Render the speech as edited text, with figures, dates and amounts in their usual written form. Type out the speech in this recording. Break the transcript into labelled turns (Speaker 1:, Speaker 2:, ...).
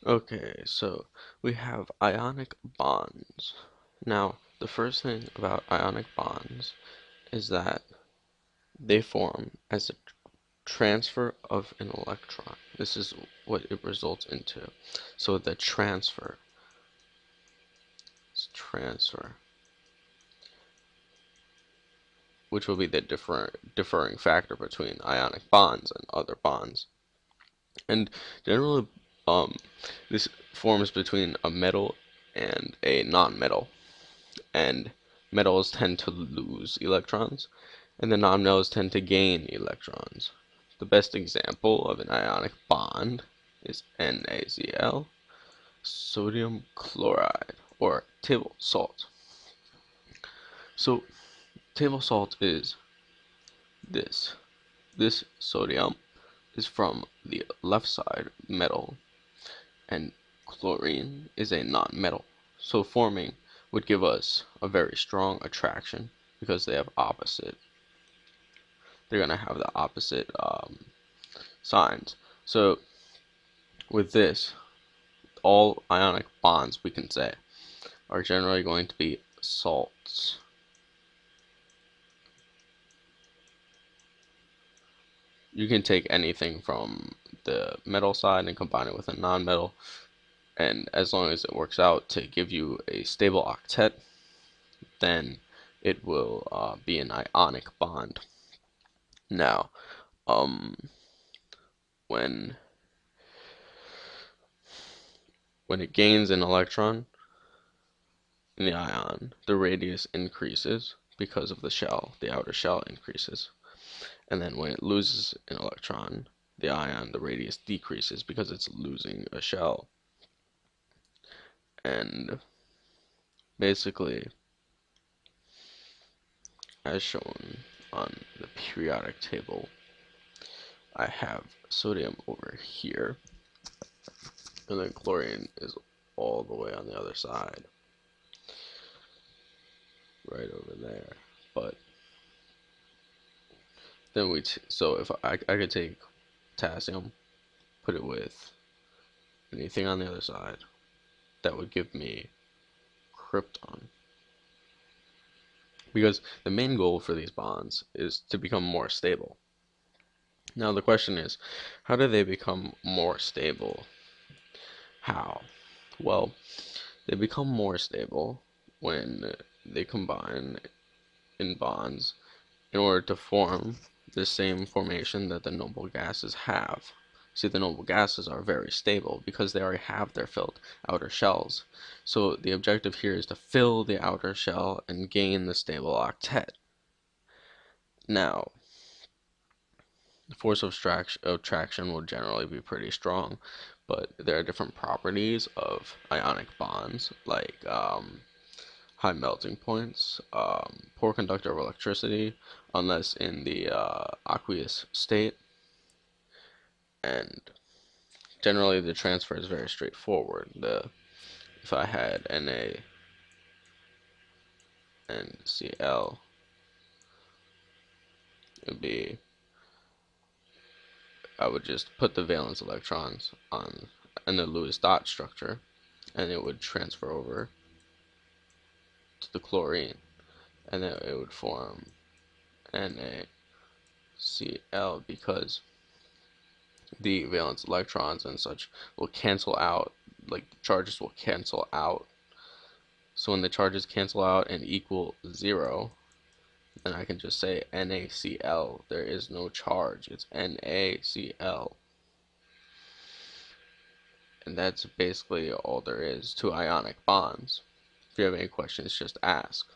Speaker 1: Okay, so we have ionic bonds. Now, the first thing about ionic bonds is that they form as a transfer of an electron. This is what it results into. So the transfer, which will be the differing factor between ionic bonds and other bonds. And generally, um, this forms between a metal and a non-metal. And metals tend to lose electrons, and the nonmetals tend to gain electrons. The best example of an ionic bond is NaCl, sodium chloride, or table salt. So, table salt is this. This sodium is from the left side metal, and chlorine is a non-metal. So forming would give us a very strong attraction because they have opposite. They're gonna have the opposite signs. So with this, all ionic bonds we can say are generally going to be salts. You can take anything from the metal side and combine it with a non-metal, and as long as it works out to give you a stable octet, then it will be an ionic bond. Now, um, when when it gains an electron in the ion, the radius increases because of the shell. The outer shell increases. And then when it loses an electron, the radius decreases because it's losing a shell. And basically, as shown on the periodic table, I have sodium over here, and then chlorine is all the way on the other side, right over there. But then so if I could take potassium, put it with anything on the other side, that would give me krypton. Because the main goal for these bonds is to become more stable. Now the question is, how do they become more stable? How? Well, they become more stable when they combine in bonds in order to form the same formation that the noble gases have. See, the noble gases are very stable because they already have their filled outer shells. So the objective here is to fill the outer shell and gain the stable octet. Now, the force of attraction will generally be pretty strong, but there are different properties of ionic bonds, like high melting points, poor conductor of electricity, unless in the aqueous state, and generally the transfer is very straightforward. If I had Na and Cl, it would be I would just put the valence electrons on in the Lewis dot structure, and it would transfer over to the chlorine, and then it would form NaCl because the valence electrons and such will cancel out, like the charges will cancel out. So when the charges cancel out and equal 0, then I can just say NaCl. There is no charge. It's NaCl. And that's basically all there is to ionic bonds. If you have any questions, just ask.